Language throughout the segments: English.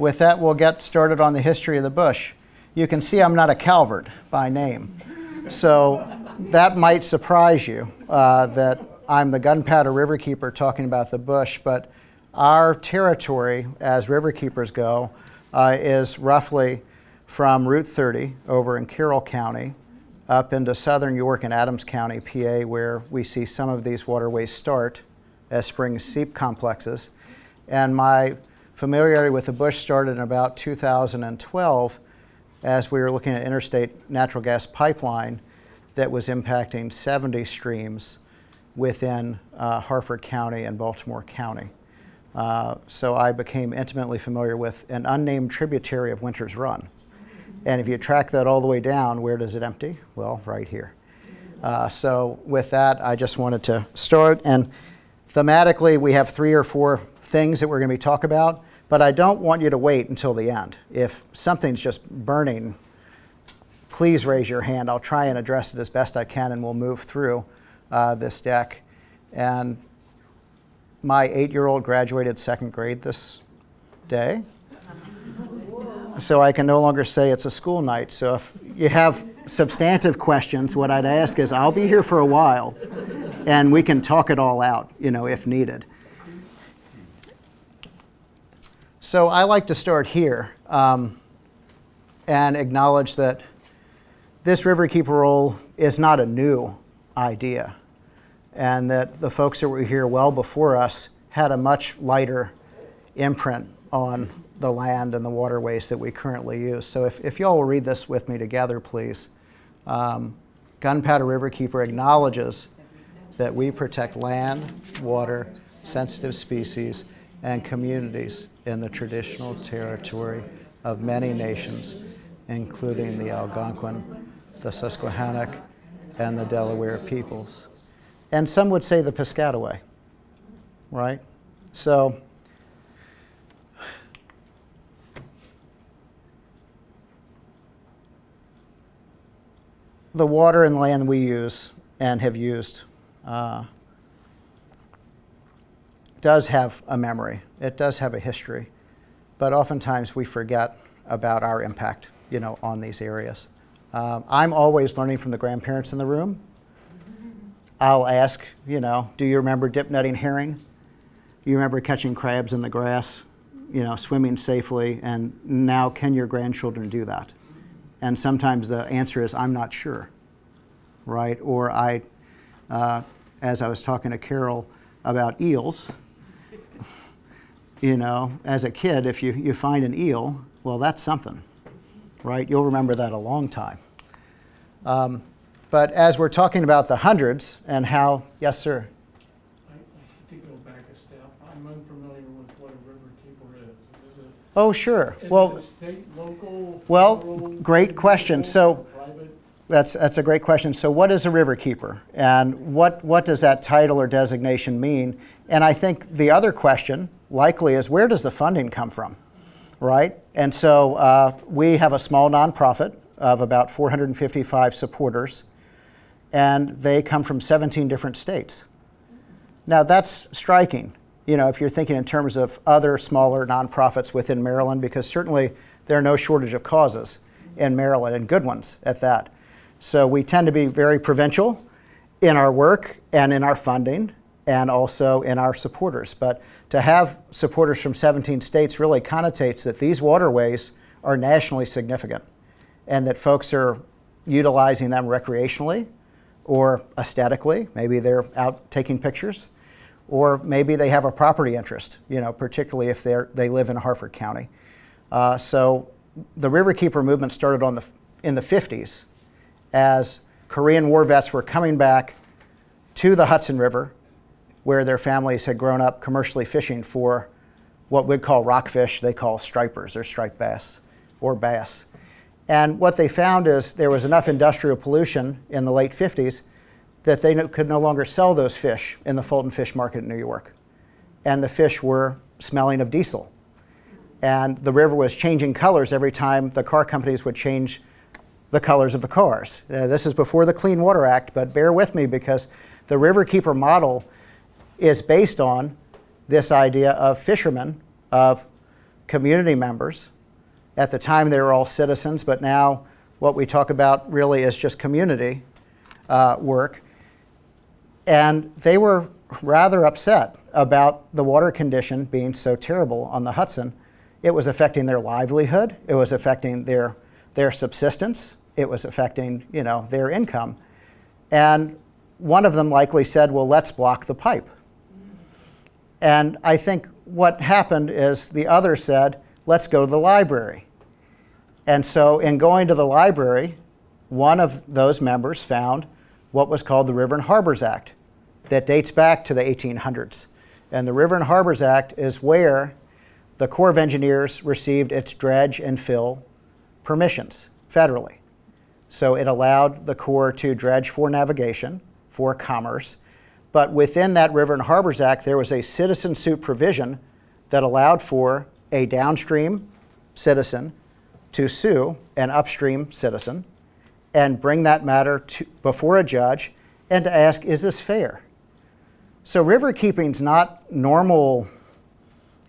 with that, we'll get started on the history of the bush. You can see I'm not a Calvert by name. So that might surprise you that I'm the Gunpowder Riverkeeper talking about the bush, but our territory as riverkeepers go is roughly from Route 30 over in Carroll County up into southern York and Adams County, PA, where we see some of these waterways start as spring seep complexes. And my familiarity with the bush started in about 2012 as we were looking at interstate natural gas pipeline that was impacting 70 streams within Harford County and Baltimore County. So I became intimately familiar with an unnamed tributary of Winter's Run. And if you track that all the way down, where does it empty? Well, right here. So with that, I just wanted to start. And thematically, we have 3 or 4 things that we're going to be talking about, but I don't want you to wait until the end. If something's just burning, please raise your hand. I'll try and address it as best I can, and we'll move through this deck. And my 8-year-old graduated 2nd grade this day. So I can no longer say it's a school night. So if you have substantive questions, what I'd ask is I'll be here for a while and we can talk it all out, if needed. So I like to start here and acknowledge that this riverkeeper role is not a new idea, and that the folks that were here well before us had a much lighter imprint on the land and the waterways that we currently use. So if y'all will read this with me together, please. Gunpowder Riverkeeper acknowledges that we protect land, water, sensitive species, and communities in the traditional territory of many nations, including the Algonquin, the Susquehannock, and the Delaware peoples. And some would say the Piscataway, right? So the water and land we use and have used does have a memory. It does have a history. But oftentimes we forget about our impact, on these areas. I'm always learning from the grandparents in the room. I'll ask, do you remember dip netting herring? Do you remember catching crabs in the grass, swimming safely? And now can your grandchildren do that? And sometimes the answer is, I'm not sure, right? Or as I was talking to Carol about eels, as a kid, if you find an eel, well, that's something, right? You'll remember that a long time. But as we're talking about the hundreds and how, yes, sir? I have to go back a step. I'm unfamiliar with what a riverkeeper is. Oh, sure. Is well, it state, local, well, federal, great question. So private? that's a great question. So what is a riverkeeper? And what does that title or designation mean? And I think the other question likely is, where does the funding come from, right? And so we have a small nonprofit of about 455 supporters, and they come from 17 different states. Now that's striking, if you're thinking in terms of other smaller nonprofits within Maryland, because certainly there are no shortage of causes in Maryland, and good ones at that. So we tend to be very provincial in our work and in our funding and also in our supporters. But to have supporters from 17 states really connotates that these waterways are nationally significant and that folks are utilizing them recreationally or aesthetically. Maybe they're out taking pictures, or maybe they have a property interest, particularly if they live in Harford County. So the Riverkeeper movement started in the 50s as Korean War vets were coming back to the Hudson River, where their families had grown up commercially fishing for what we'd call rockfish. They call stripers or striped bass or bass. And what they found is there was enough industrial pollution in the late 50s that they could no longer sell those fish in the Fulton Fish Market in New York. And the fish were smelling of diesel. And the river was changing colors every time the car companies would change the colors of the cars. This is before the Clean Water Act, but bear with me because the Riverkeeper model is based on this idea of fishermen, of community members. At the time, they were all citizens, but now what we talk about really is just community work. And they were rather upset about the water condition being so terrible on the Hudson. It was affecting their livelihood. It was affecting their subsistence. It was affecting, their income. And one of them likely said, well, let's block the pipe. And I think what happened is the other said, let's go to the library. And so in going to the library, one of those members found what was called the River and Harbors Act that dates back to the 1800s. And the River and Harbors Act is where the Corps of Engineers received its dredge and fill permissions federally. So it allowed the Corps to dredge for navigation, for commerce. But within that River and Harbors Act, there was a citizen suit provision that allowed for a downstream citizen to sue an upstream citizen and bring that matter before a judge and to ask, is this fair? So river keeping's not normal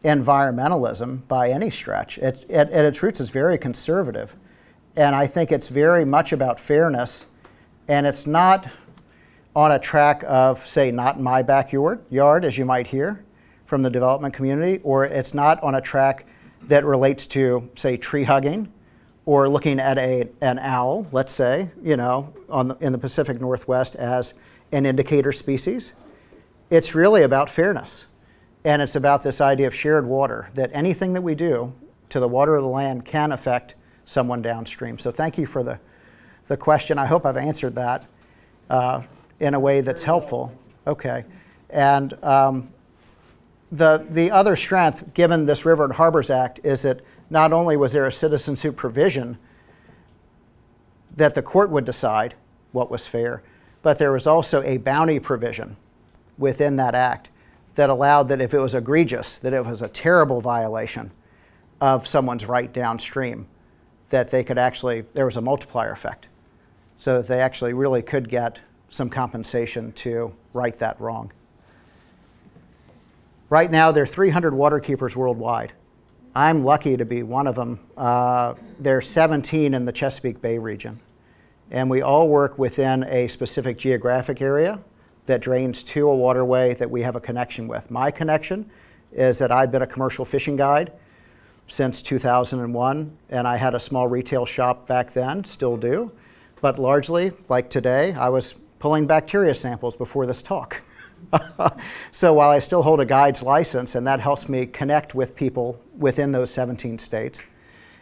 environmentalism by any stretch. At its roots, it's very conservative. And I think it's very much about fairness. And it's not on a track of, say, not in my backyard, as you might hear from the development community, or it's not on a track that relates to, say, tree hugging or looking at an owl, let's say, in the Pacific Northwest as an indicator species. It's really about fairness. And it's about this idea of shared water, that anything that we do to the water of the land can affect someone downstream. So thank you for the question. I hope I've answered that in a way that's helpful. Okay. And the other strength, given this River and Harbors Act, is that not only was there a citizen suit provision that the court would decide what was fair, but there was also a bounty provision within that act that allowed that if it was egregious, that it was a terrible violation of someone's right downstream, that they could actually, there was a multiplier effect, so that they actually really could get some compensation to right that wrong. Right now, there are 300 waterkeepers worldwide. I'm lucky to be one of them. There are 17 in the Chesapeake Bay region. And we all work within a specific geographic area that drains to a waterway that we have a connection with. My connection is that I've been a commercial fishing guide since 2001, and I had a small retail shop back then, still do. But largely, like today, I was pulling bacteria samples before this talk. So while I still hold a guide's license, and that helps me connect with people within those 17 states,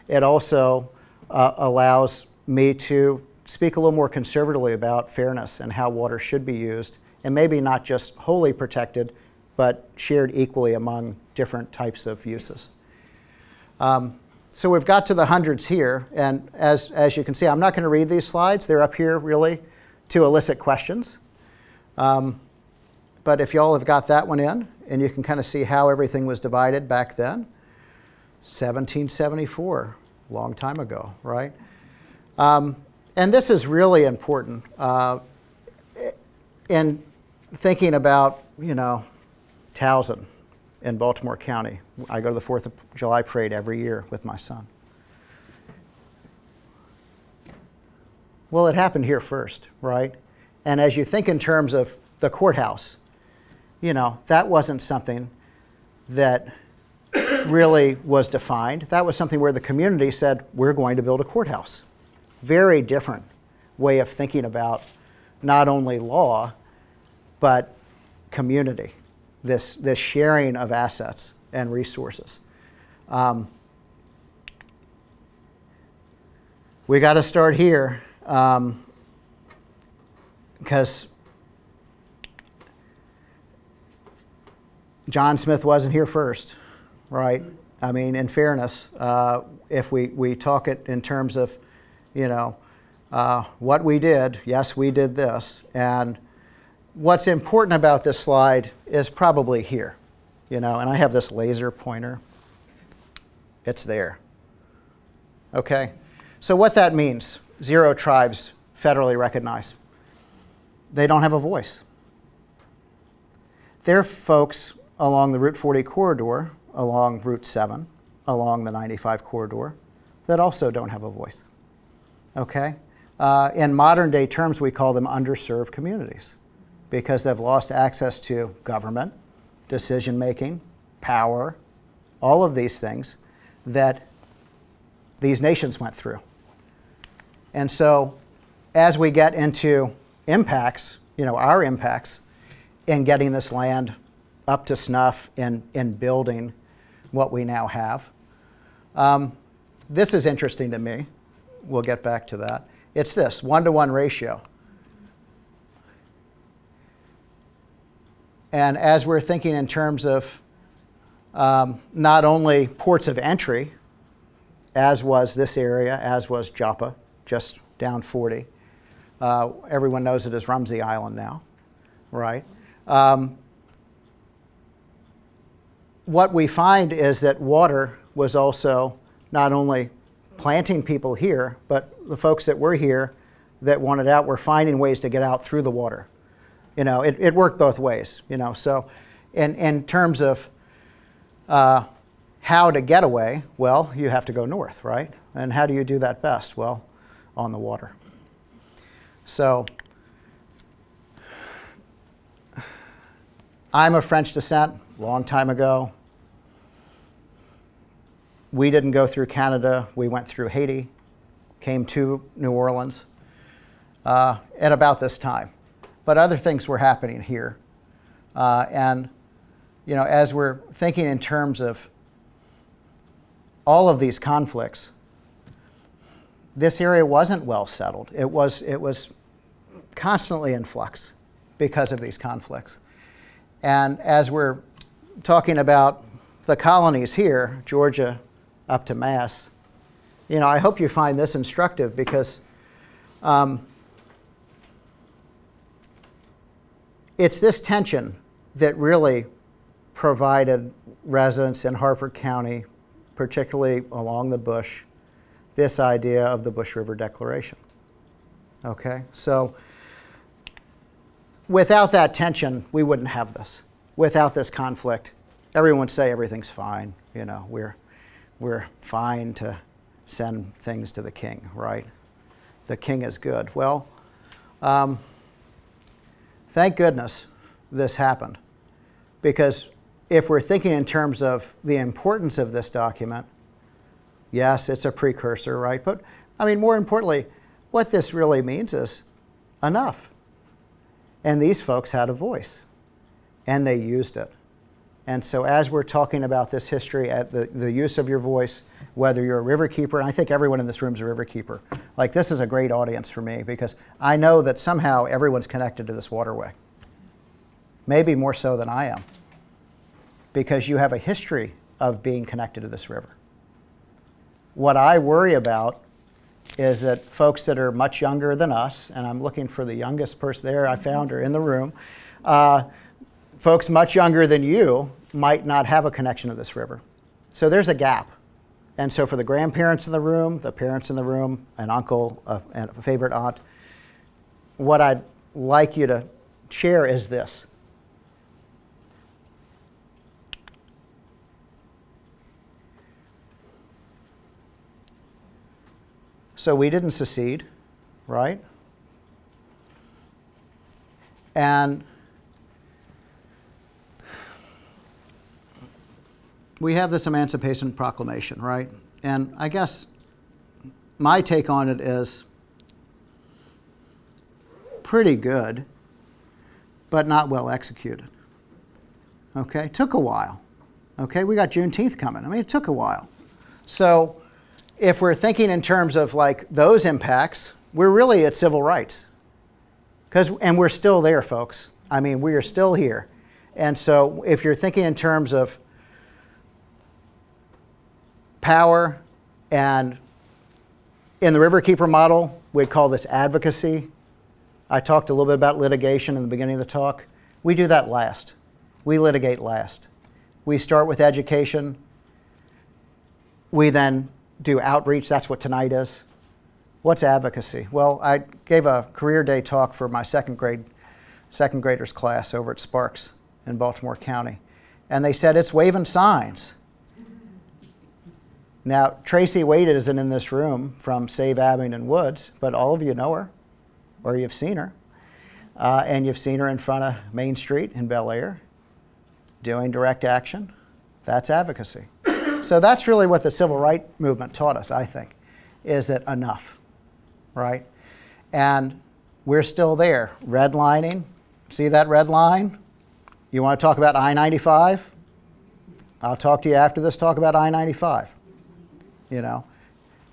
it also allows me to speak a little more conservatively about fairness and how water should be used, and maybe not just wholly protected, but shared equally among different types of uses. So we've got to the hundreds here, and as you can see, I'm not going to read these slides. They're up here really to elicit questions. But if y'all have got that one in, and you can kind of see how everything was divided back then, 1774, long time ago, right? And this is really important in thinking about, Towson in Baltimore County. I go to the 4th of July parade every year with my son. Well, it happened here first, right? And as you think in terms of the courthouse, that wasn't something that really was defined. That was something where the community said, we're going to build a courthouse. Very different way of thinking about not only law, but community, this sharing of assets and resources. We got to start here because John Smith wasn't here first, right? I mean, in fairness, if we talk it in terms of, what we did, yes, we did this. And what's important about this slide is probably here, and I have this laser pointer. It's there. Okay? So what that means, 0 tribes federally recognized. They don't have a voice. They're folks along the Route 40 corridor, along Route 7, along the 95 corridor that also don't have a voice. Okay? In modern day terms, we call them underserved communities because they've lost access to government, decision making, power, all of these things that these nations went through. And so as we get into impacts, our impacts in getting this land up to snuff in building what we now have, this is interesting to me. We'll get back to that. It's this 1-to-1 ratio. And as we're thinking in terms of not only ports of entry, as was this area, as was Joppa, just down 40. Everyone knows it as Rumsey Island now, right? What we find is that water was also not only planting people here, but the folks that were here that wanted out were finding ways to get out through the water. It worked both ways, So in terms of how to get away, well, you have to go north, right? And how do you do that best? Well, on the water. So I'm of French descent, long time ago. We didn't go through Canada. We went through Haiti, came to New Orleans at about this time. But other things were happening here. And as we're thinking in terms of all of these conflicts, this area wasn't well settled. It was constantly in flux because of these conflicts. And as we're talking about the colonies here, Georgia up to Mass, I hope you find this instructive because it's this tension that really provided residents in Harford County, particularly along the Bush, this idea of the Bush River Declaration. Okay, so without that tension, we wouldn't have this. Without this conflict, everyone would say everything's fine. We're fine to send things to the king, right? The king is good. Well, thank goodness this happened, because if we're thinking in terms of the importance of this document, yes, it's a precursor, right? But more importantly, what this really means is enough. And these folks had a voice, and they used it. And so as we're talking about this history, at the use of your voice, whether you're a riverkeeper, and I think everyone in this room is a riverkeeper, this is a great audience for me because I know that somehow everyone's connected to this waterway. Maybe more so than I am, because you have a history of being connected to this river. What I worry about is that folks that are much younger than us, and I'm looking for the youngest person there, I found her in the room, folks much younger than you might not have a connection to this river. So there's a gap. And so for the grandparents in the room, the parents in the room, an uncle, and a favorite aunt, what I'd like you to share is this. So we didn't secede, right? And we have this Emancipation Proclamation, right? And I guess my take on it is pretty good, but not well executed. Okay, took a while. Okay, we got Juneteenth coming. It took a while. So if we're thinking in terms of those impacts, we're really at civil rights. And we're still there, folks. We are still here. And so if you're thinking in terms of power, and in the Riverkeeper model, we'd call this advocacy. I talked a little bit about litigation in the beginning of the talk. We do that last. We litigate last. We start with education. We then do outreach. That's what tonight is. What's advocacy? Well, I gave a career day talk for my second graders class over at Sparks in Baltimore County. And they said, it's waving signs. Now, Tracy Wade isn't in this room from Save Abingdon Woods, but all of you know her, or you've seen her. And you've seen her in front of Main Street in Bel Air doing direct action. That's advocacy. So that's really what the civil rights movement taught us, I think, is that enough, right? And we're still there. Redlining, see that red line? You want to talk about I-95? I'll talk to you after this talk about I-95. You know,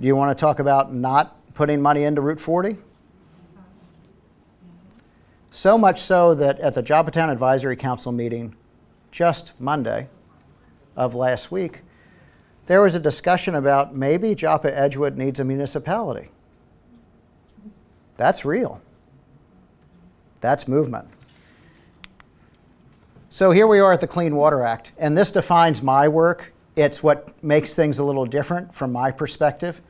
do you want to talk about not putting money into Route 40? So much so that at the Joppatown Advisory Council meeting just Monday of last week, there was a discussion about maybe Joppa Edgewood needs a municipality. That's real. That's movement. So here we are at the Clean Water Act, and this defines my work. It's what makes things a little different from my perspective,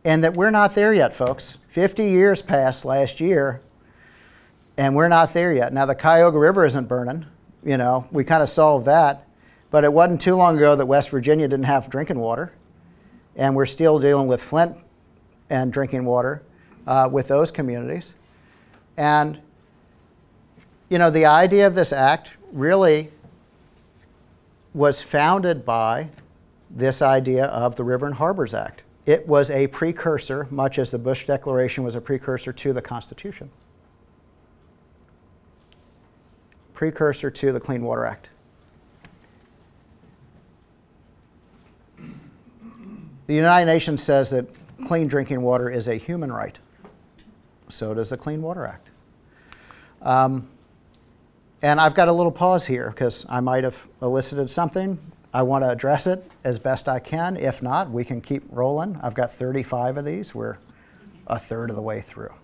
and that we're not there yet, folks. 50 years passed last year, and we're not there yet. Now, the Cuyahoga River isn't burning. You know, we kind of solved that, but it wasn't too long ago that West Virginia didn't have drinking water, and we're still dealing with Flint and drinking water with those communities. And, you know, the idea of this act really was founded by this idea of the River and Harbors Act. It was a precursor, much as the Bush Declaration was a precursor to the Constitution. Precursor to the Clean Water Act. The United Nations says that clean drinking water is a human right. So does the Clean Water Act. And I've got a little pause here because I might have elicited something. I want to address it as best I can. If not, we can keep rolling. I've got 35 of these. We're a third of the way through.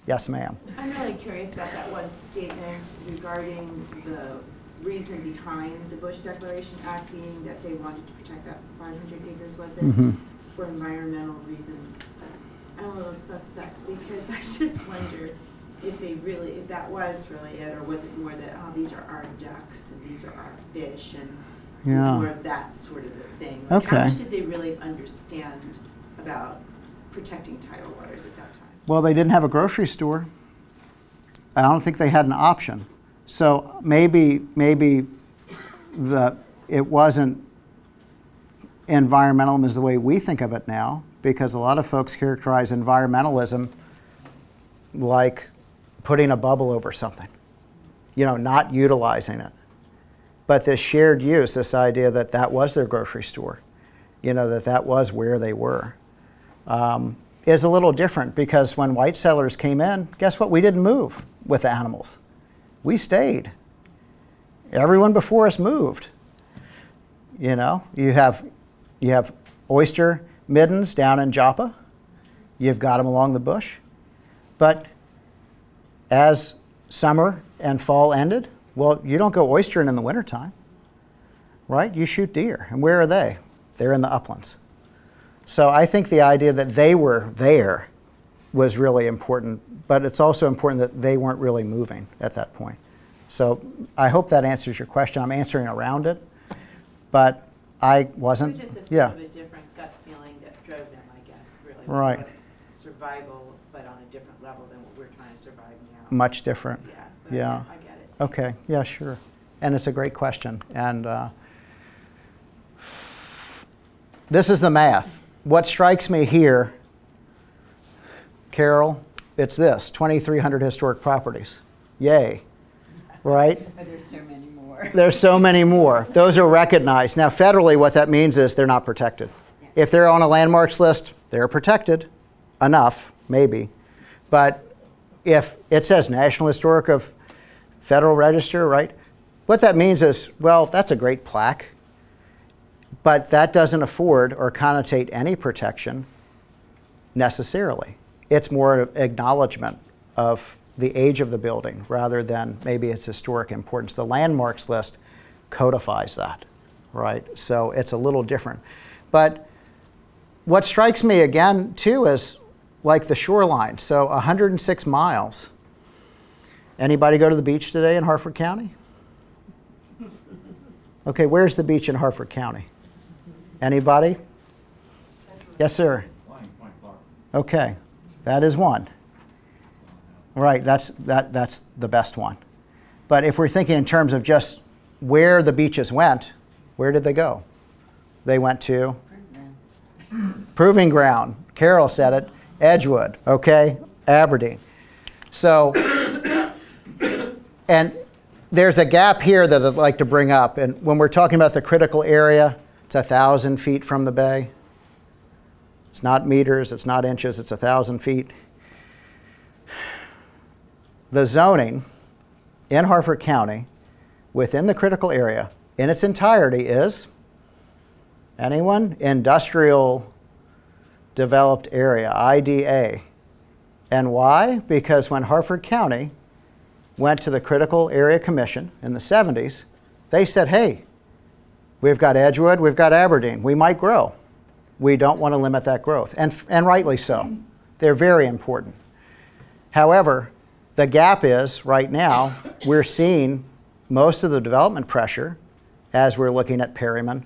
Yes, ma'am. I'm really curious about that one statement regarding the reason behind the Bush Declaration Act being that they wanted to protect that 500 acres, was it? Mm-hmm. For environmental reasons. I'm a little suspect because I just wonder if that was really it, or was it more that, oh, these are our ducks and these are our fish, and it's more of that sort of a thing. Like, okay. How much did they really understand about protecting tidal waters at that time? Well, they didn't have a grocery store. I don't think they had an option. So maybe it wasn't environmentalism is the way we think of it now, because a lot of folks characterize environmentalism like putting a bubble over something, you know, not utilizing it. But this shared use, this idea that that was their grocery store, you know, that was where they were, is a little different, because when white settlers came in, guess what? We didn't move with the animals. We stayed. Everyone before us moved. You know, you have oyster middens down in Joppa. You've got them along the bush. But as summer and fall ended, well, you don't go oystering in the wintertime, right? You shoot deer. And where are they? They're in the uplands. So I think the idea that they were there was really important, but it's also important that they weren't really moving at that point. So I hope that answers your question. I'm answering around it, but I wasn't. It was just a sort of a different gut feeling that drove them, I guess, really. Right. Survival, but on a different level than what we're trying to survive now. Much different. Yeah. But Yeah. I get it. Okay. Yeah, sure. And it's a great question. And this is the math. What strikes me here, Carol, it's this: 2,300 historic properties. Yay. Right? But there's so many more. There's so many more. Those are recognized. Now, federally, what that means is they're not protected. Yeah. If they're on a landmarks list, they're protected. Enough, maybe. But if it says National Historic of Federal Register, right? What that means is, well, that's a great plaque, but that doesn't afford or connotate any protection necessarily. It's more an acknowledgement of the age of the building rather than maybe its historic importance. The landmarks list codifies that, right? So it's a little different. But what strikes me again too is like the shoreline. So 106 miles. Anybody go to the beach today in Harford County? Okay, where's the beach in Harford County? Anybody? Yes, sir. Flying Point Park. Okay, that is one. Right, that's the best one. But if we're thinking in terms of just where the beaches went, where did they go? They went to Proving Ground. Carol said it. Edgewood, okay? Aberdeen. So, and there's a gap here that I'd like to bring up. And when we're talking about the critical area, it's 1,000 feet from the bay. It's not meters, it's not inches, it's 1,000 feet. The zoning in Harford County within the critical area in its entirety is, anyone? Industrial Developed Area, IDA. And why? Because when Harford County went to the Critical Area Commission in the 70s, they said, hey, we've got Edgewood, we've got Aberdeen, we might grow. We don't want to limit that growth, and rightly so. They're very important. However, the gap is, right now, we're seeing most of the development pressure as we're looking at Perryman,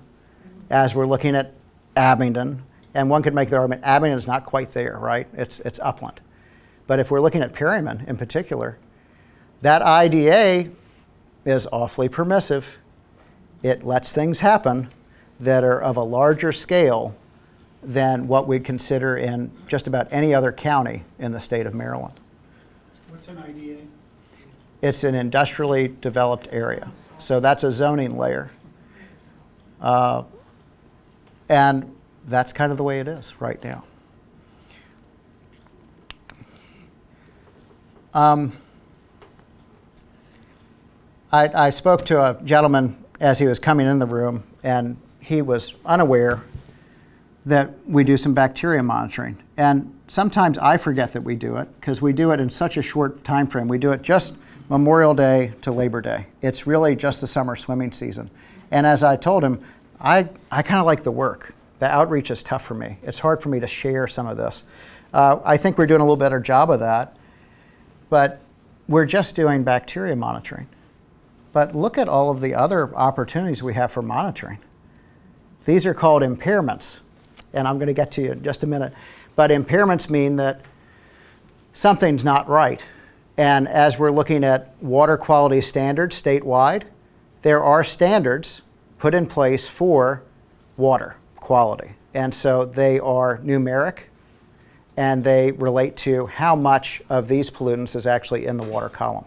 as we're looking at Abingdon, and one could make the argument, Abingdon is not quite there, right? It's upland. But if we're looking at Perryman in particular, that IDA is awfully permissive. It lets things happen that are of a larger scale than what we'd consider in just about any other county in the state of Maryland. What's an IDA? It's an industrially developed area. So that's a zoning layer. And that's kind of the way it is right now. I spoke to a gentleman as he was coming in the room, and he was unaware that we do some bacteria monitoring. And sometimes I forget that we do it because we do it in such a short time frame. We do it just Memorial Day to Labor Day. It's really just the summer swimming season. And as I told him, I kind of like the work. The outreach is tough for me. It's hard for me to share some of this. I think we're doing a little better job of that, but we're just doing bacteria monitoring. But look at all of the other opportunities we have for monitoring. These are called impairments, and I'm going to get to you in just a minute. But impairments mean that something's not right. And as we're looking at water quality standards statewide, there are standards put in place for water quality. And so they are numeric, and they relate to how much of these pollutants is actually in the water column.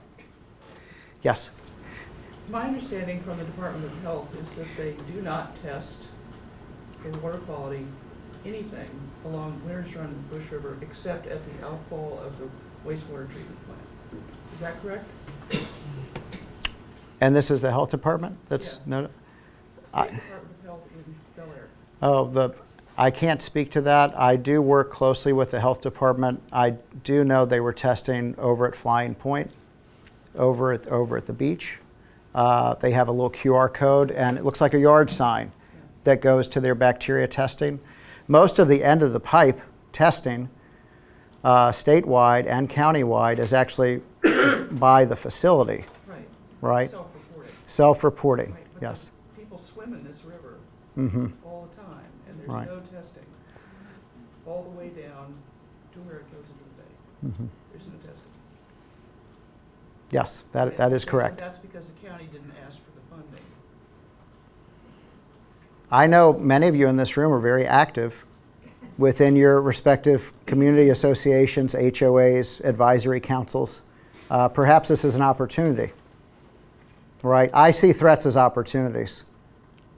Yes? My understanding from the Department of Health is that they do not test for water quality anything along Winters Run and Bush River except at the outfall of the wastewater treatment plant. Is that correct? And this is the health department? That's Yeah. I- State Department of Health in Bel Air. Oh, I can't speak to that. I do work closely with the health department. I do know they were testing over at Flying Point, over at the beach. They have a little QR code, and it looks like a yard sign that goes to their bacteria testing. Most of the end of the pipe testing, statewide and countywide, is actually by the facility, Right. right? Self-reporting. Self-reporting, Right, but yes. people swim in this river Mm-hmm. all the time, and there's Right. no testing all the way down to where it goes into the bay. Mm-hmm. There's no testing. Yes, that is correct. That's because the county didn't ask for the funding. I know many of you in this room are very active within your respective community associations, HOAs, advisory councils. Perhaps this is an opportunity, right? I see threats as opportunities.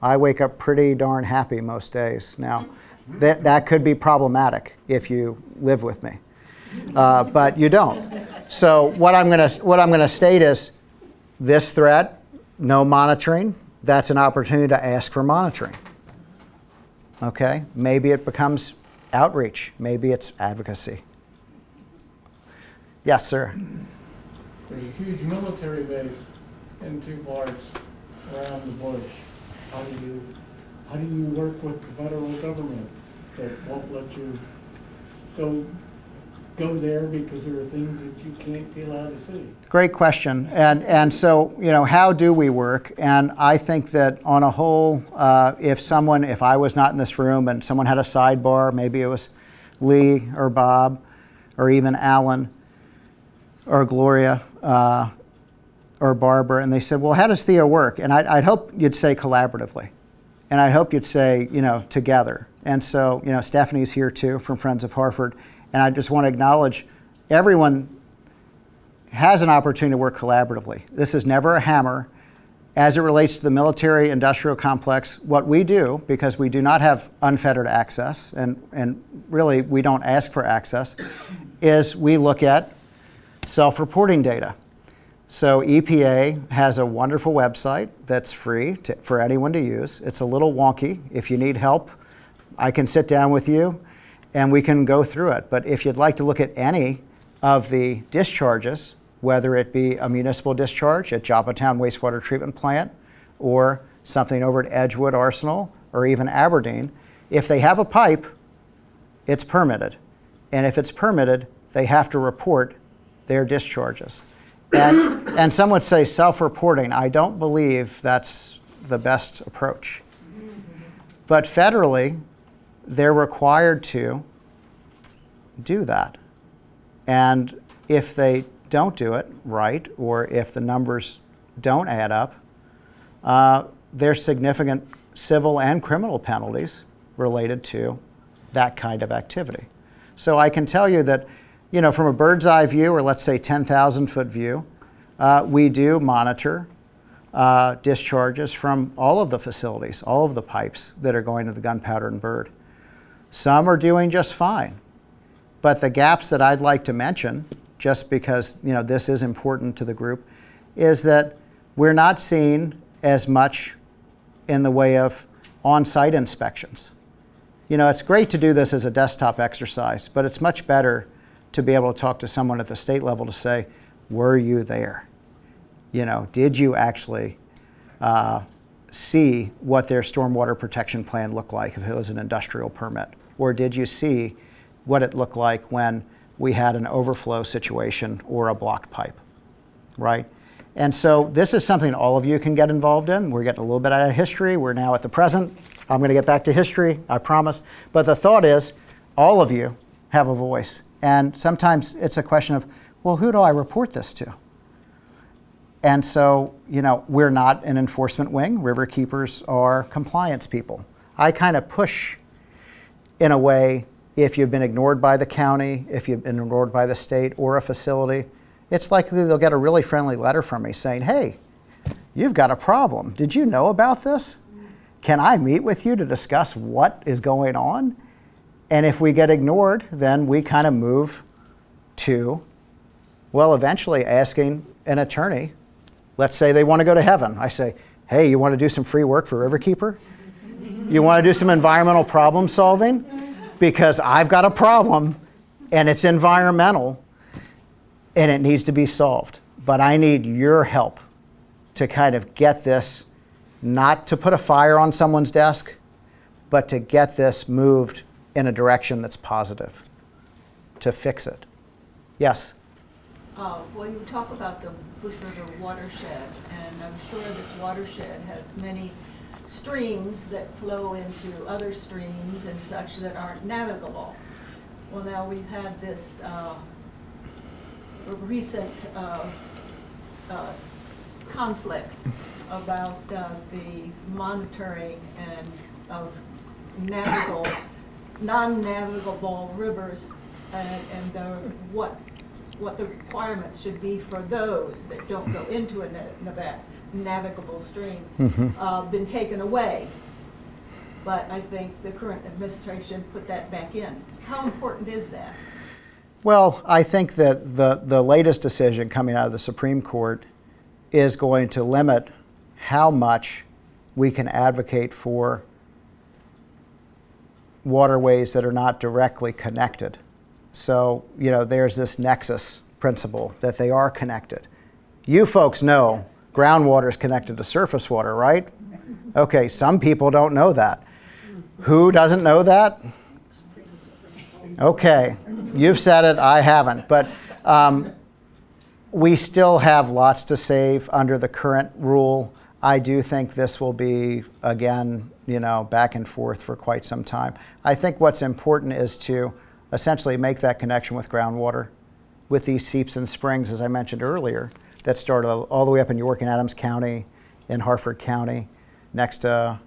I wake up pretty darn happy most days. Now, that could be problematic if you live with me, but you don't. So what I'm going to state is this threat, no monitoring. That's an opportunity to ask for monitoring. Okay, maybe it becomes outreach. Maybe it's advocacy. Yes, sir. There's a huge military base in two parts around the bush. How do you work with the federal government that won't let you go go there because there are things that you can't be allowed to see? Great question. And so, how do we work? And I think that on a whole, if I was not in this room and someone had a sidebar, maybe it was Lee or Bob or even Alan or Gloria or Barbara, and they said, well, how does Theo work? And I'd hope you'd say collaboratively. And I hope you'd say, together. And so, Stephanie's here too from Friends of Harford. And I just want to acknowledge everyone has an opportunity to work collaboratively. This is never a hammer. As it relates to the military industrial complex, what we do, because we do not have unfettered access, and really we don't ask for access, is we look at self-reporting data. So EPA has a wonderful website that's free for anyone to use. It's a little wonky. If you need help, I can sit down with you and we can go through it. But if you'd like to look at any of the discharges, whether it be a municipal discharge at Joppatown Wastewater Treatment Plant or something over at Edgewood Arsenal or even Abingdon, if they have a pipe, it's permitted. And if it's permitted, they have to report their discharges. And some would say self-reporting. I don't believe that's the best approach. But federally, they're required to do that. And if they don't do it right, or if the numbers don't add up, there's significant civil and criminal penalties related to that kind of activity. So I can tell you that, from a bird's eye view, or let's say 10,000 foot view, we do monitor discharges from all of the facilities, all of the pipes that are going to the Gunpowder and Bird. Some are doing just fine. But the gaps that I'd like to mention, just because this is important to the group, is that we're not seeing as much in the way of on-site inspections. It's great to do this as a desktop exercise, but it's much better to be able to talk to someone at the state level to say, were you there? Did you actually see what their stormwater protection plan looked like if it was an industrial permit? Or did you see what it looked like when we had an overflow situation or a blocked pipe, right? And so this is something all of you can get involved in. We're getting a little bit out of history. We're now at the present. I'm going to get back to history, I promise. But the thought is, all of you have a voice. And sometimes it's a question of, well, who do I report this to? And so, we're not an enforcement wing. Riverkeepers are compliance people. I kind of push, in a way, if you've been ignored by the county, if you've been ignored by the state or a facility, it's likely they'll get a really friendly letter from me saying, hey, you've got a problem. Did you know about this? Can I meet with you to discuss what is going on? And if we get ignored, then we kind of move to, well, eventually asking an attorney. Let's say they want to go to heaven. I say, hey, you want to do some free work for Riverkeeper? You want to do some environmental problem solving? Because I've got a problem and it's environmental and it needs to be solved. But I need your help to kind of get this, not to put a fire on someone's desk, but to get this moved in a direction that's positive, to fix it. Yes? Well, you talk about the Bush River watershed, and I'm sure this watershed has many streams that flow into other streams and such that aren't navigable. Well, now we've had this recent conflict about the monitoring and of non-navigable rivers and what the requirements should be for those that don't go into a navigable stream, been taken away. But I think the current administration put that back in. How important is that? Well, I think that the latest decision coming out of the Supreme Court is going to limit how much we can advocate for waterways that are not directly connected. So, there's this nexus principle that they are connected. You folks know groundwater is connected to surface water, right? Okay, some people don't know that. Who doesn't know that? Okay, you've said it, I haven't, but we still have lots to save under the current rule. I do think this will be, again, back and forth for quite some time. I think what's important is to essentially make that connection with groundwater, with these seeps and springs, as I mentioned earlier, that start all the way up in York and Adams County, in Harford County, next to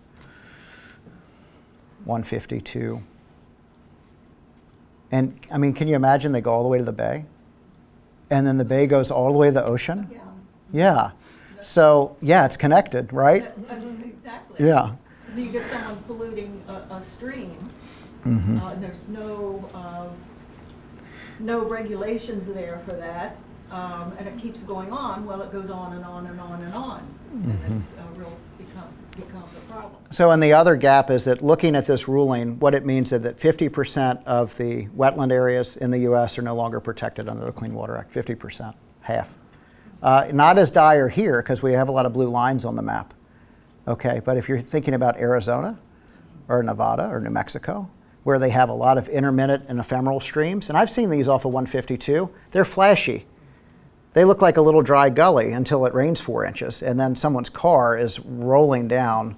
152. And I mean, can you imagine they go all the way to the bay? And then the bay goes all the way to the ocean? Yeah. Yeah. So, yeah, it's connected, right? Exactly. Yeah. You get someone polluting a stream, and there's no regulations there for that, and it keeps going on. Well, it goes on and on and on and on, and it's becomes a problem. So, and the other gap is that looking at this ruling, what it means is that 50% of the wetland areas in the U.S. are no longer protected under the Clean Water Act. 50%, half. Not as dire here because we have a lot of blue lines on the map. Okay, but if you're thinking about Arizona or Nevada or New Mexico, where they have a lot of intermittent and ephemeral streams, and I've seen these off of 152, they're flashy. They look like a little dry gully until it rains 4 inches, and then someone's car is rolling down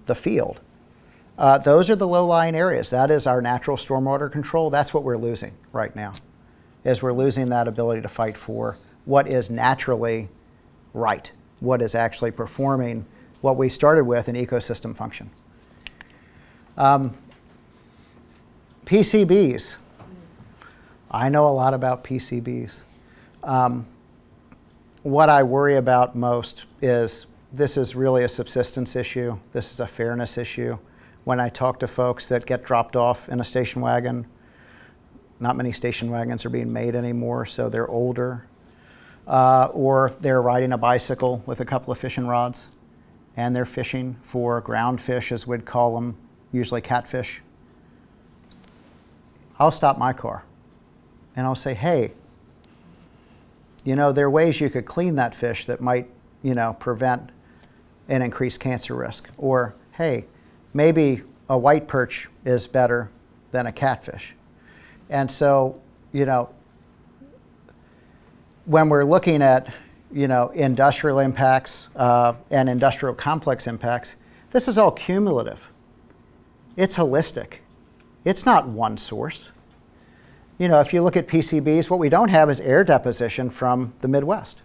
the field. Those are the low-lying areas. That is our natural stormwater control. That's what we're losing right now, is we're losing that ability to fight for what is naturally right, what is actually performing what we started with, an ecosystem function. PCBs. I know a lot about PCBs. What I worry about most is this is really a subsistence issue. This is a fairness issue. When I talk to folks that get dropped off in a station wagon, not many station wagons are being made anymore, so they're older. Or they're riding a bicycle with a couple of fishing rods, and they're fishing for ground fish, as we'd call them, usually catfish. I'll stop my car and I'll say, hey, there are ways you could clean that fish that might, prevent an increased cancer risk. Or, hey, maybe a white perch is better than a catfish. And so, when we're looking at, industrial impacts and industrial complex impacts, this is all cumulative. It's holistic. It's not one source. If you look at PCBs, what we don't have is air deposition from the Midwest.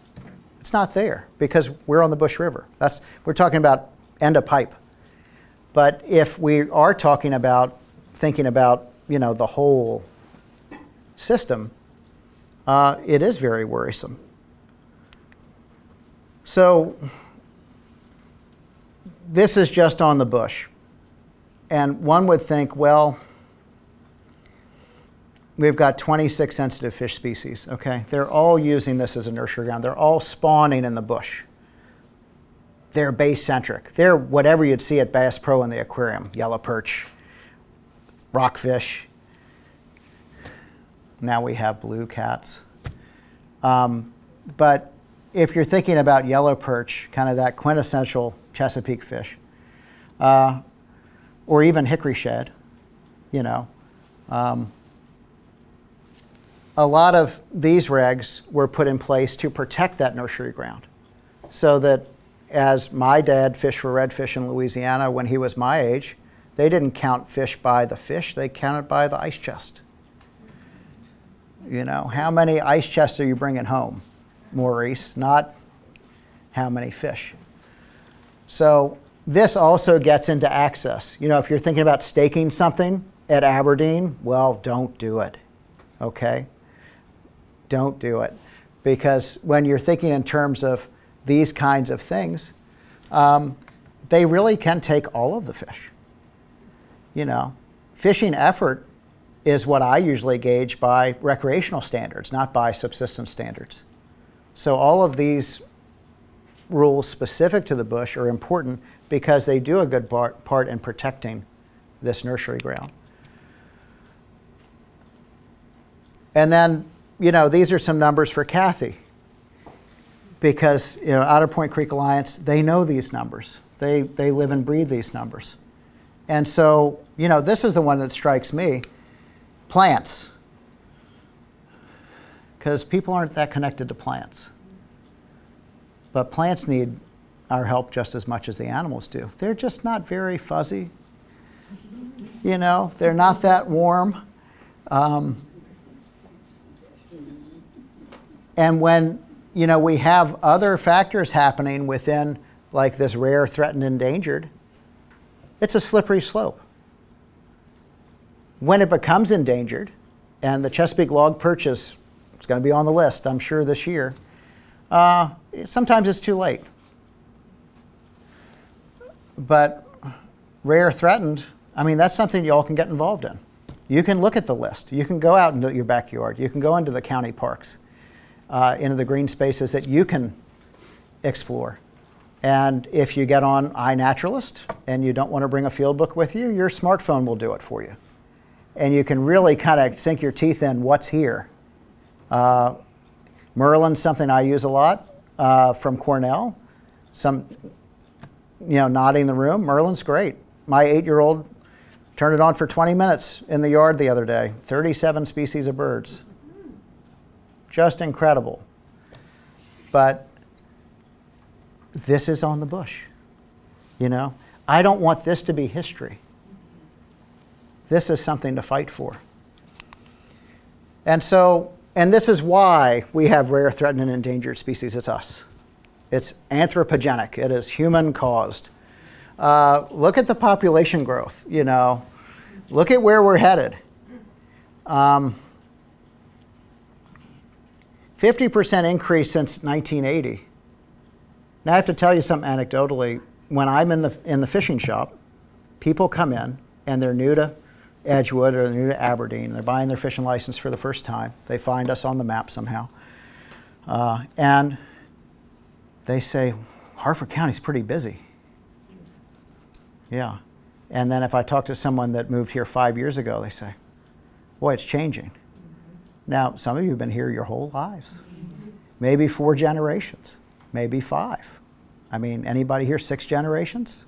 It's not there because we're on the Bush River. We're talking about end of pipe. But if we are thinking about, the whole system, it is very worrisome. So this is just on the bush. And one would think, well, we've got 26 sensitive fish species, okay? They're all using this as a nursery ground. They're all spawning in the bush. They're base-centric. They're whatever you'd see at Bass Pro in the aquarium, yellow perch, rockfish. Now we have blue cats. But if you're thinking about yellow perch, kind of that quintessential Chesapeake fish, or even hickory shad, a lot of these regs were put in place to protect that nursery ground. So that as my dad fished for redfish in Louisiana when he was my age, they didn't count fish by the fish, they counted by the ice chest. How many ice chests are you bringing home, Maurice? Not how many fish. So this also gets into access. If you're thinking about staking something at Aberdeen, well, don't do it, okay? Don't do it. Because when you're thinking in terms of these kinds of things, they really can take all of the fish. Fishing effort is what I usually gauge by recreational standards, not by subsistence standards. So all of these rules specific to the bush are important because they do a good part in protecting this nursery ground. And then, these are some numbers for Kathy. Because, Otter Point Creek Alliance, they know these numbers. They live and breathe these numbers. And so, this is the one that strikes me. Plants. Because people aren't that connected to plants. But plants need our help just as much as the animals do. They're just not very fuzzy. You know, they're not that warm. And when, you know, we have other factors happening within, like this rare, threatened, endangered, it's a slippery slope. When it becomes endangered, and the Chesapeake log perch is going to be on the list, I'm sure, this year, sometimes it's too late. But rare, threatened, I mean, that's something you all can get involved in. You can look at the list. You can go out into your backyard. You can go into the county parks, into the green spaces that you can explore. And if you get on iNaturalist and you don't want to bring a field book with you, your smartphone will do it for you. And you can really kind of sink your teeth in what's here. Merlin's something I use a lot from Cornell. Some, you know, nodding in the room. Merlin's great. My 8-year-old turned it on for 20 minutes in the yard the other day. 37 species of birds. Just incredible. But this is on the bush, you know? I don't want this to be history. This is something to fight for. And so, and this is why we have rare, threatened, and endangered species. It's us. It's anthropogenic. It is human caused. Look at the population growth, you know. Look at where we're headed. 50% increase since 1980. Now I have to tell you something anecdotally. When I'm in the fishing shop, people come in and they're new to Edgewood or they're new to Aberdeen. They're buying their fishing license for the first time. They find us on the map somehow. And they say, Harford County's pretty busy. Yeah. And then if I talk to someone that moved here 5 years ago, they say, boy, it's changing. Now, some of you have been here your whole lives. Maybe 4 generations, maybe 5. I mean, anybody here 6 generations?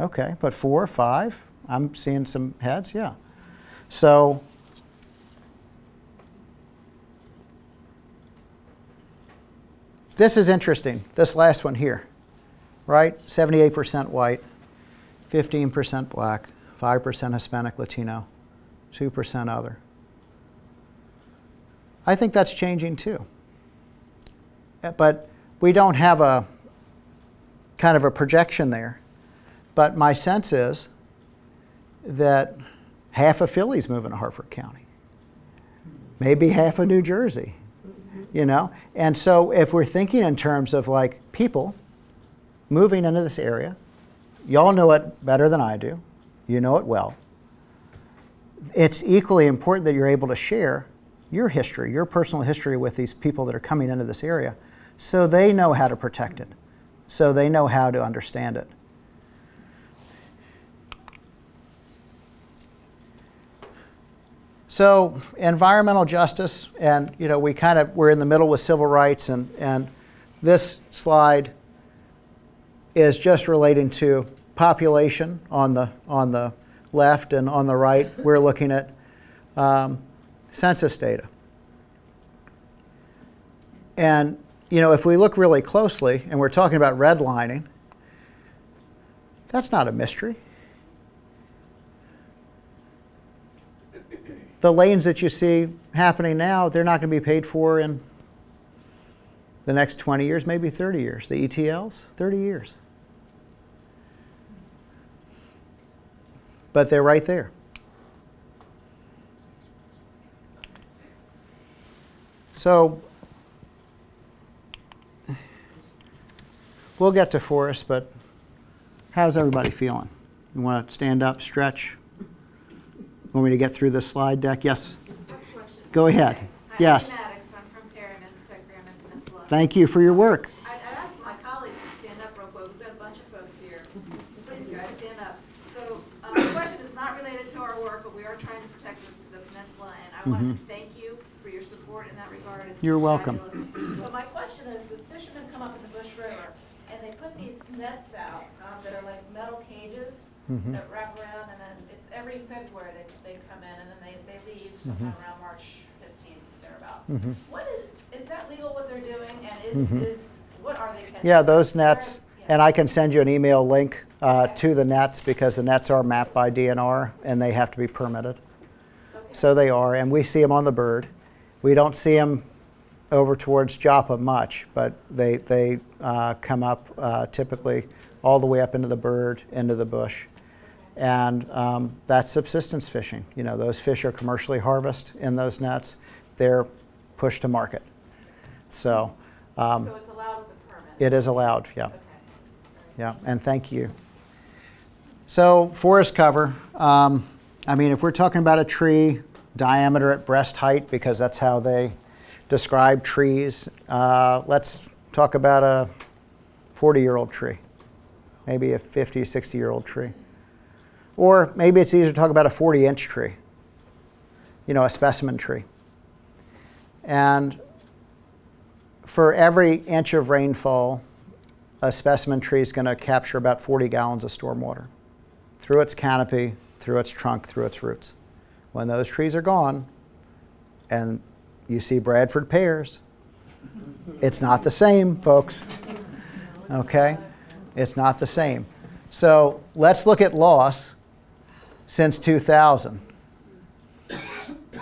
Okay, but 4 or 5? I'm seeing some heads, yeah. So, this is interesting, this last one here, right? 78% white, 15% black, 5% Hispanic Latino, 2% other. I think that's changing too. But we don't have a kind of a projection there. But my sense is that half of Philly's moving to Harford County. Maybe half of New Jersey, you know? And so if we're thinking in terms of like people moving into this area, y'all know it better than I do. You know it well. It's equally important that you're able to share your history, your personal history with these people that are coming into this area so they know how to protect it, so they know how to understand it. So environmental justice, and you know, we're in the middle with civil rights, and this slide is just relating to population on the left, and on the right we're looking at census data. And you know, if we look really closely, and we're talking about redlining, that's not a mystery. The lanes that you see happening now, they're not going to be paid for in the next 20 years, maybe 30 years. The ETLs, 30 years. But they're right there. So we'll get to forest, but how's everybody feeling? You want to stand up, stretch? Want me to get through this slide deck? Yes. Go ahead. Hi, Yes. I'm Maddox. I'm from Perryman, Protect Perryman Peninsula. Thank you for your work. I'd ask my colleagues to stand up real quick. We've got a bunch of folks here. Please, guys, stand up. So the question is not related to our work, but we are trying to protect the peninsula, and I want to thank you for your support in that regard. It's You're welcome. fabulous. But my question is, the fishermen come up in the Bush River, and they put these nets out that are like metal cages that wrap around, and then it's every every February they come in and then they leave sometime around March 15th, thereabouts. What is that legal what they're doing, and what are they catching? Yeah, those nets, and I can send you an email link to the nets, because the nets are mapped by DNR and they have to be permitted. Okay. So they are, and we see them on the bird. We don't see them over towards Joppa much, but they come up typically all the way up into the bird, into the bush. And that's subsistence fishing. You know, those fish are commercially harvested in those nets. They're pushed to market. So, So it's allowed with a permit? it is allowed, yeah. Okay. Yeah, and thank you. So forest cover, I mean, if we're talking about a tree diameter at breast height, because that's how they describe trees, let's talk about a 40-year-old tree, maybe a 50, 60-year-old tree. Or maybe it's easier to talk about a 40-inch tree, you know, a specimen tree. And for every inch of rainfall, a specimen tree is going to capture about 40 gallons of stormwater through its canopy, through its trunk, through its roots. When those trees are gone and you see Bradford pears, it's not the same, folks. Okay? It's not the same. So let's look at loss since 2000.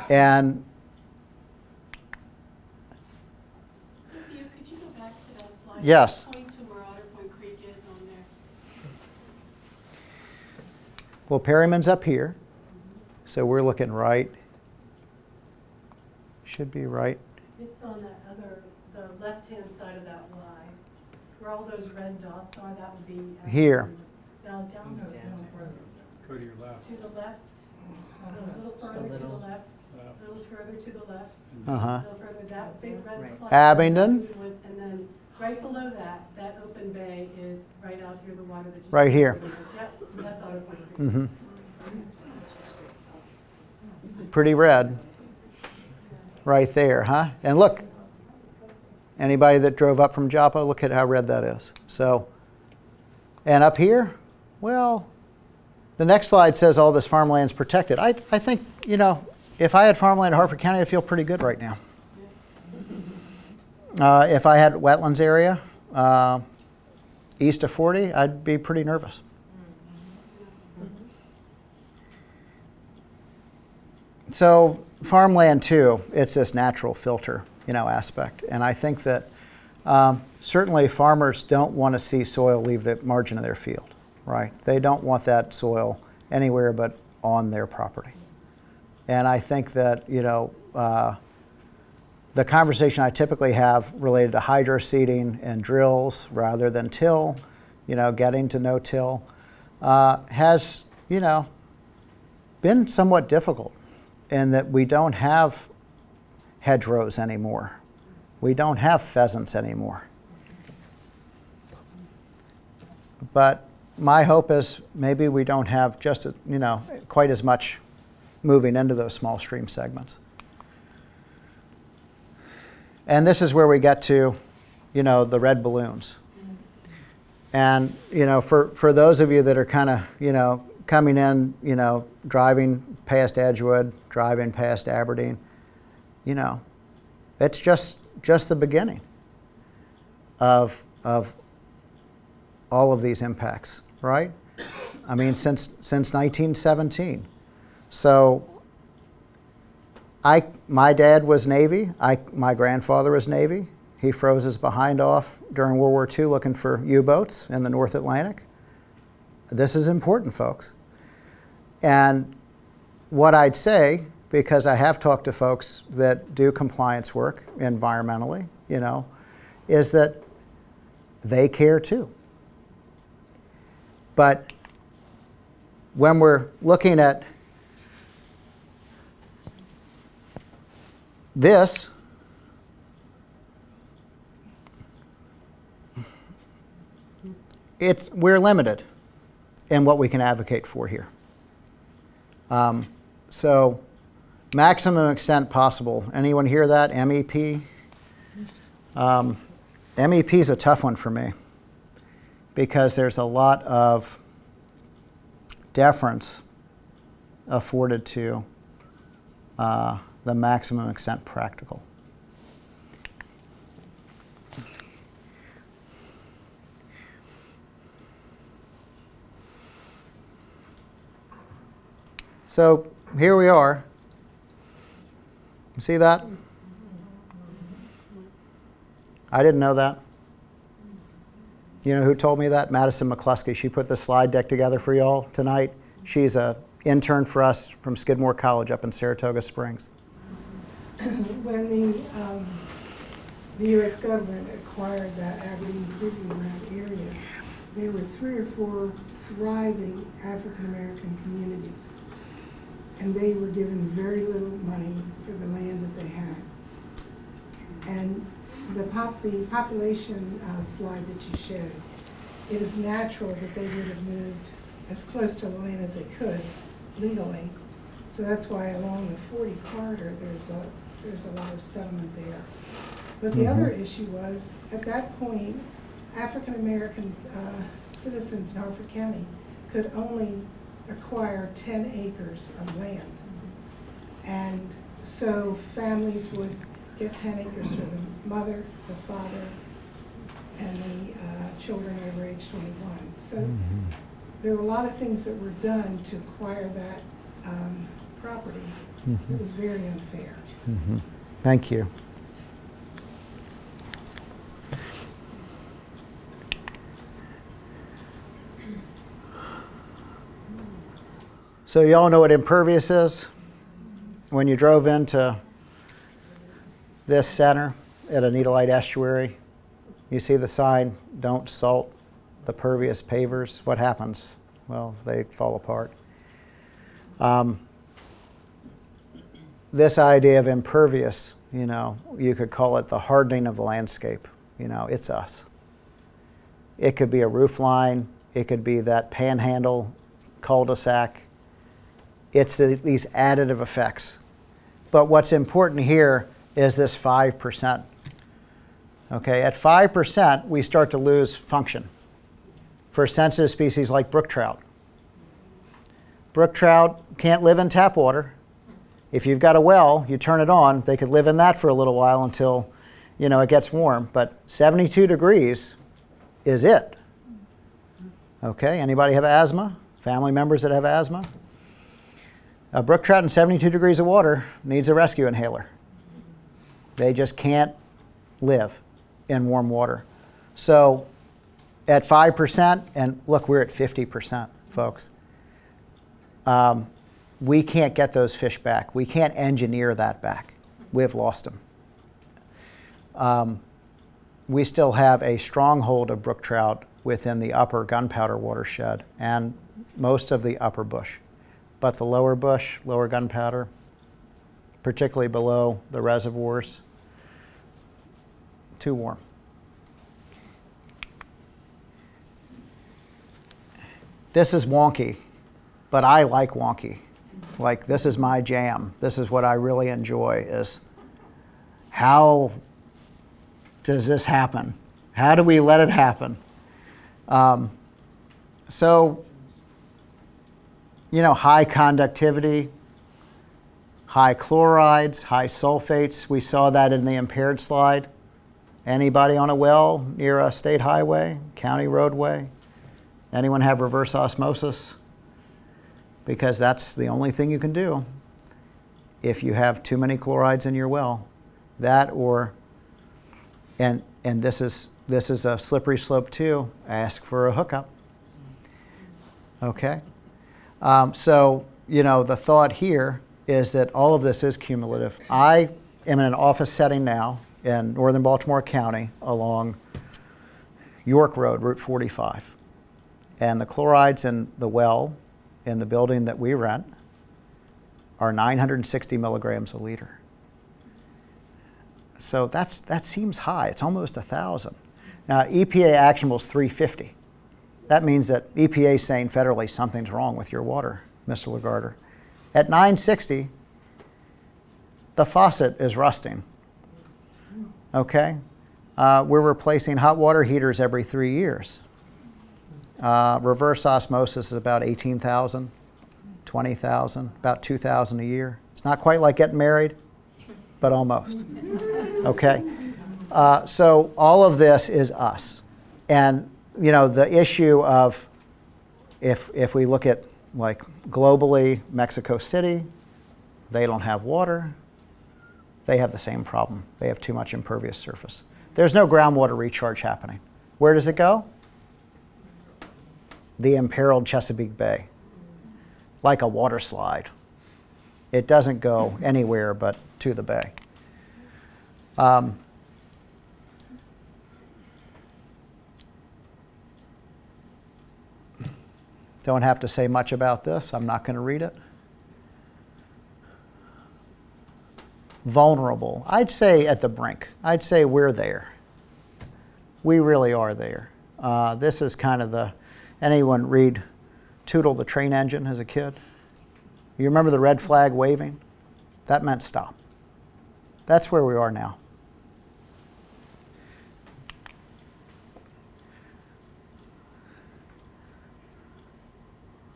And Could you go back to that slide? yes. Point to where Otter Point Creek is on there. Well, Perryman's up here, so we're looking right. Should be right. It's on the left-hand side of that Y. Where all those red dots are, that would be. Here. Down further. Go to your left. To the left, a little further to the left, a little further to the left, Uh-huh. a little further, that big red cluster. Abingdon. And then right below that, that open bay is right out here, the water that just. Right here. Yep, that's Otter Point Creek. Mm-hmm. Pretty red. Right there, huh? And look, anybody that drove up from Joppa, look at how red that is. So, and up here, well, the next slide says all this farmland's protected. I think, you know, if I had farmland in Harford County, I'd feel pretty good right now. If I had wetlands area east of 40, I'd be pretty nervous. So farmland too, it's this natural filter, you know, aspect. And I think that certainly farmers don't want to see soil leave the margin of their field, right? They don't want that soil anywhere but on their property. And I think that, you know, the conversation I typically have related to hydro seeding and drills rather than till, you know, getting to no till, has, you know, been somewhat difficult in that we don't have hedgerows anymore. We don't have pheasants anymore. But my hope is maybe we don't have just, you know, quite as much moving into those small stream segments. And this is where we get to, you know, the red balloons. And, you know, for those of you that are kind of, you know, coming in, you know, driving past Edgewood, driving past Aberdeen, you know, it's just the beginning of all of these impacts, right? I mean, since 1917. So my dad was Navy. My grandfather was Navy. He froze his behind off during World War II looking for U-boats in the North Atlantic. This is important, folks. And what I'd say, because I have talked to folks that do compliance work environmentally, you know, is that they care too. But when we're looking at this, we're limited in what we can advocate for here. So maximum extent possible. Anyone hear that? MEP? MEP is a tough one for me because there's a lot of deference afforded to the maximum extent practical. So here we are. You see that? I didn't know that. You know who told me that? Madison McCluskey. She put the slide deck together for y'all tonight. She's an intern for us from Skidmore College up in Saratoga Springs. When the U.S. government acquired that Abingdon Creek area, there were 3 or 4 thriving African American communities, and they were given very little money for the land that they had. And the population slide that you showed, it is natural that they would have moved as close to the land as they could legally. So that's why along the 40 corridor, there's a lot of settlement there. But the other issue was, at that point, African American citizens in Harford County could only acquire 10 acres of land. And so families would get 10 acres for the mother, the father, and the children over age 21. So there were a lot of things that were done to acquire that property. It was very unfair. Thank you. So y'all know what impervious is? When you drove into this center at Anita Leight Estuary, you see the sign, "Don't salt the pervious pavers." What happens? Well, they fall apart. This idea of impervious, you know, you could call it the hardening of the landscape. You know, it's us. It could be a roof line. It could be that panhandle cul-de-sac. It's these additive effects. But what's important here is this 5%. Okay, at 5%, we start to lose function for sensitive species like brook trout. Brook trout can't live in tap water. If you've got a well, you turn it on, they could live in that for a little while until, you know, it gets warm. But 72 degrees is it. Okay, anybody have asthma? Family members that have asthma? A brook trout in 72 degrees of water needs a rescue inhaler. They just can't live in warm water. So at 5%, and look, we're at 50%, folks. We can't get those fish back. We can't engineer that back. We've lost them. We still have a stronghold of brook trout within the upper Gunpowder watershed and most of the upper bush. But the lower bush, lower Gunpowder, particularly below the reservoirs, too warm. This is wonky, but I like wonky. Like, this is my jam. This is what I really enjoy, is how does this happen? How do we let it happen? So, you know, high conductivity, high chlorides, high sulfates. We saw that in the impaired slide. Anybody on a well near a state highway, county roadway? Anyone have reverse osmosis? Because that's the only thing you can do if you have too many chlorides in your well. That, or, and this is a slippery slope too, ask for a hookup. Okay? So, you know, the thought here is that all of this is cumulative. I am in an office setting now in northern Baltimore County along York Road, Route 45. And the chlorides in the well in the building that we rent are 960 milligrams a liter. So that seems high. It's almost 1,000. Now, EPA actionable is 350. That means that EPA is saying federally something's wrong with your water, Mr. Le Gardeur. At 960, the faucet is rusting. Okay? We're replacing hot water heaters every 3 years. Reverse osmosis is about 18,000 20,000, about 2,000 a year. It's not quite like getting married, but almost. Okay? So all of this is us. And, you know, the issue of if we look at, like, globally, Mexico City, they don't have water. They have the same problem. They have too much impervious surface. There's no groundwater recharge happening. Where does it go? The imperiled Chesapeake Bay, like a water slide. It doesn't go anywhere but to the bay. Don't have to say much about this. I'm not going to read it. Vulnerable. I'd say at the brink. I'd say we're there. We really are there. This is kind of the, anyone read Tootle the Train Engine as a kid? You remember the red flag waving? That meant stop. That's where we are now.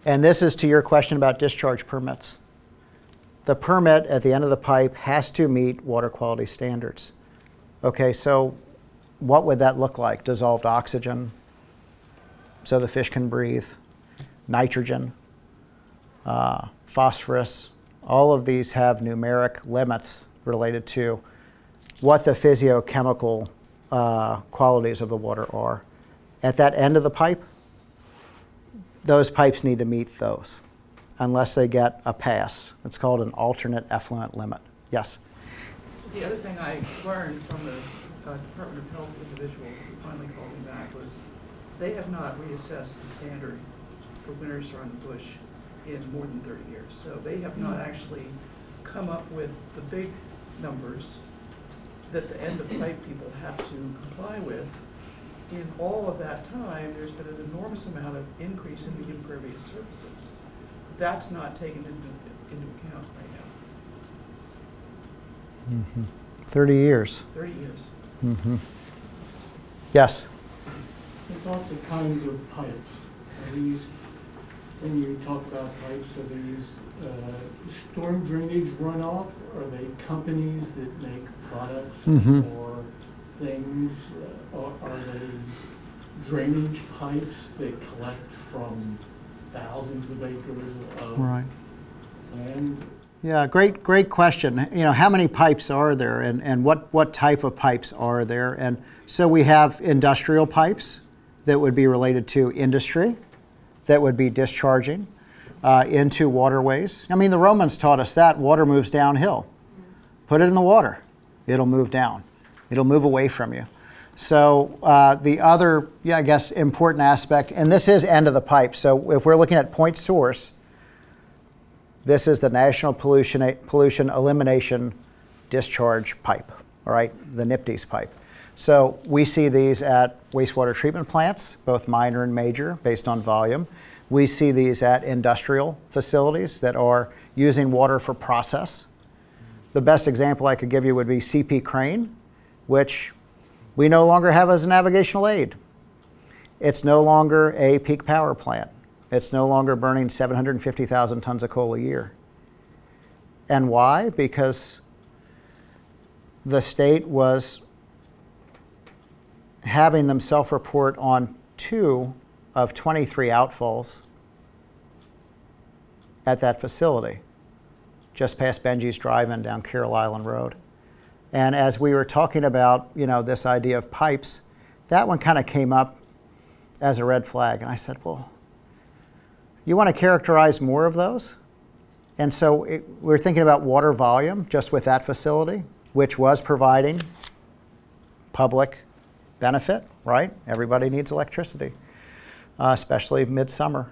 And this is to your question about discharge permits. The permit at the end of the pipe has to meet water quality standards. Okay, so what would that look like? Dissolved oxygen, so the fish can breathe, nitrogen, phosphorus. All of these have numeric limits related to what the physiochemical qualities of the water are. At that end of the pipe, those pipes need to meet those unless they get a pass. It's called an alternate effluent limit. Yes? The other thing I learned from the Department of Health individual who finally called me back was they have not reassessed the standard for winters around the bush in more than 30 years. So they have not actually come up with the big numbers that the end of pipe people have to comply with. In all of that time, there's been an enormous amount of increase in the impervious surfaces. That's not taken into account right now. Mm-hmm. 30 years. 30 years. Mm-hmm. Yes? There's lots of kinds of pipes. Are these, when you talk about pipes, are these storm drainage runoff? Are they companies that make products or things? Are they drainage pipes that collect from thousands of acres of land? Yeah, great question. You know, how many pipes are there, and what type of pipes are there? And so we have industrial pipes that would be related to industry, that would be discharging into waterways. I mean, the Romans taught us that water moves downhill. Put it in the water, it'll move down. It'll move away from you. So the other, I guess, important aspect, and this is end of the pipe. So if we're looking at point source, this is the National Pollution Elimination Discharge Pipe, all right, the NIPDES pipe. So we see these at wastewater treatment plants, both minor and major, based on volume. We see these at industrial facilities that are using water for process. The best example I could give you would be CP Crane, which we no longer have as a navigational aid. It's no longer a peak power plant. It's no longer burning 750,000 tons of coal a year. And why? Because the state was having them self-report on 2 of 23 outfalls at that facility, just past Benji's Drive-In down Carroll Island Road. And as we were talking about, you know, this idea of pipes, that one kind of came up as a red flag. And I said, well, you want to characterize more of those? And so we're thinking about water volume just with that facility, which was providing public benefit, right? Everybody needs electricity, especially midsummer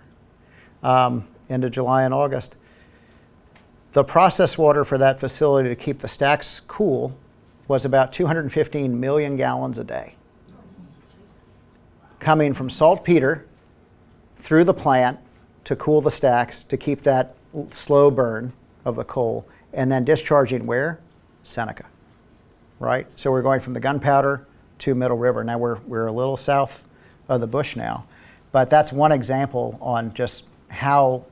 into July and August. The process water for that facility to keep the stacks cool was about 215 million gallons a day, coming from saltpeter through the plant to cool the stacks, to keep that slow burn of the coal, and then discharging where? Seneca, right? So we're going from the Gunpowder to Middle River. Now we're a little south of the bush now, but that's one example on just how,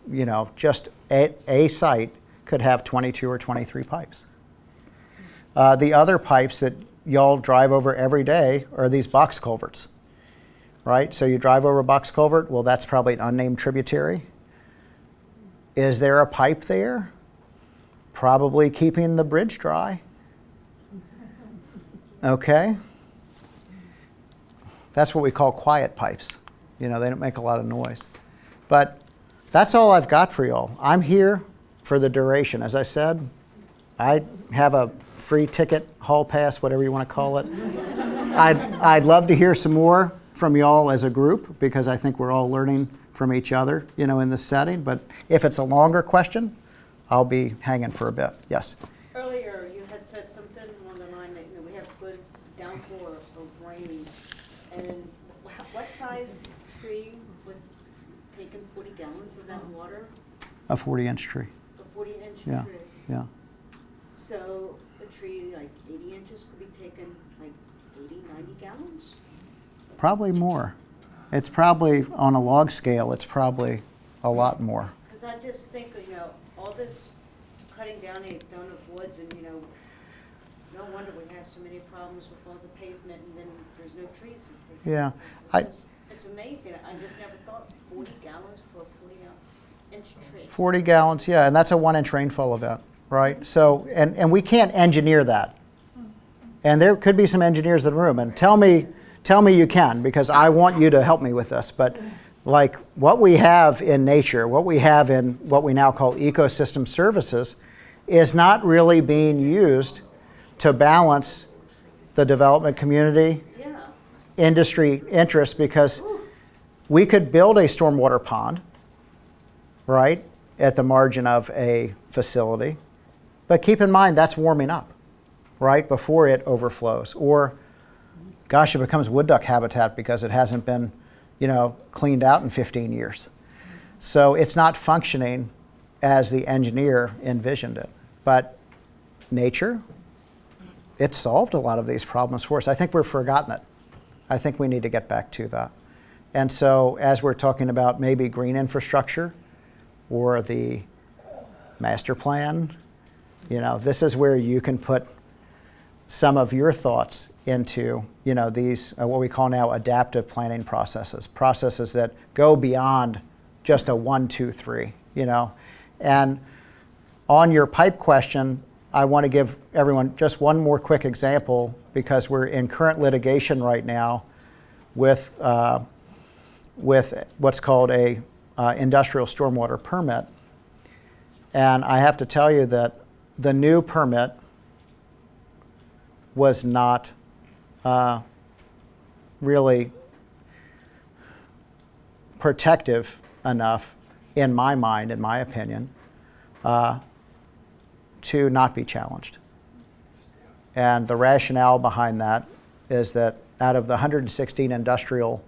just a site could have 22 or 23 pipes. The other pipes that y'all drive over every day are these box culverts, right? So you drive over a box culvert, well, that's probably an unnamed tributary. Is there a pipe there? Probably keeping the bridge dry. Okay? That's what we call quiet pipes. They don't make a lot of noise. But that's all I've got for y'all. I'm here for the duration. As I said, I have a free ticket, hall pass, whatever you want to call it. I'd love to hear some more from y'all as a group, because I think we're all learning from each other, in this setting. But if it's a longer question, I'll be hanging for a bit. Yes? Earlier, you had said something on the line that we have good downpour of rain. And what size tree was taking 40 gallons of that water? A 40-inch tree. A 40-inch Yeah. tree? Yeah. So a tree like 80 inches could be taking like 80, 90 gallons? Probably more. It's probably, on a log scale, it's probably a lot more. Because I just think, all this cutting down of woods and, no wonder we have so many problems with all the pavement and then there's no trees. Yeah. It's amazing. I just never thought 40 gallons for a 40-inch tree. 40 gallons, yeah, and that's a 1-inch rainfall event, right? So, and we can't engineer that. And there could be some engineers in the room, and tell me you can, because I want you to help me with this. But like what we have in nature, what we have in what we now call ecosystem services, is not really being used to balance the development community, industry interest, because we could build a stormwater pond, right, at the margin of a facility. But keep in mind, that's warming up, right, before it overflows. Or, gosh, it becomes wood duck habitat because it hasn't been, cleaned out in 15 years. So it's not functioning as the engineer envisioned it. But nature, it solved a lot of these problems for us. I think we've forgotten it. I think we need to get back to that. And so as we're talking about maybe green infrastructure or the master plan, this is where you can put some of your thoughts into, these, what we call now adaptive planning processes that go beyond just a 1, 2, 3, And on your pipe question, I want to give everyone just one more quick example, because we're in current litigation right now with what's called a industrial stormwater permit. And I have to tell you that the new permit was not really protective enough, in my mind, in my opinion, to not be challenged. And the rationale behind that is that out of the 116 industrial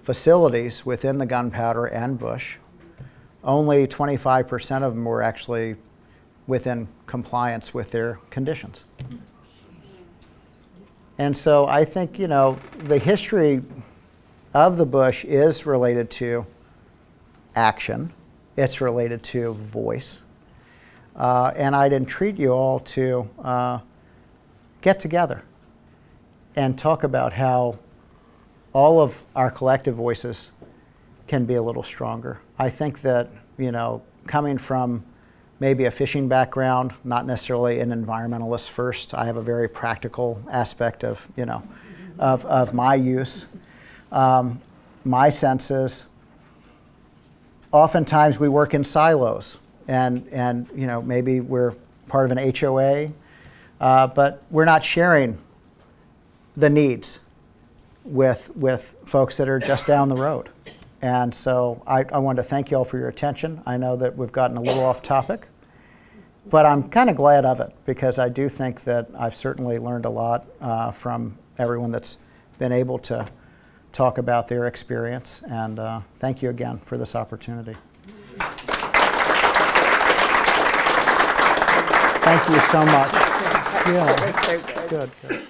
facilities within the Gunpowder and Bush, only 25% of them were actually within compliance with their conditions. And so I think, the history of the bush is related to action. It's related to voice. And I'd entreat you all to get together and talk about how all of our collective voices can be a little stronger. I think that, coming from maybe a fishing background, not necessarily an environmentalist first. I have a very practical aspect of, of my use. My sense is oftentimes we work in silos, and maybe we're part of an HOA, but we're not sharing the needs with folks that are just down the road. And so I want to thank you all for your attention. I know that we've gotten a little off topic, but I'm kind of glad of it, because I do think that I've certainly learned a lot from everyone that's been able to talk about their experience. And thank you again for this opportunity. Thank you so much. Yeah. So good. Good.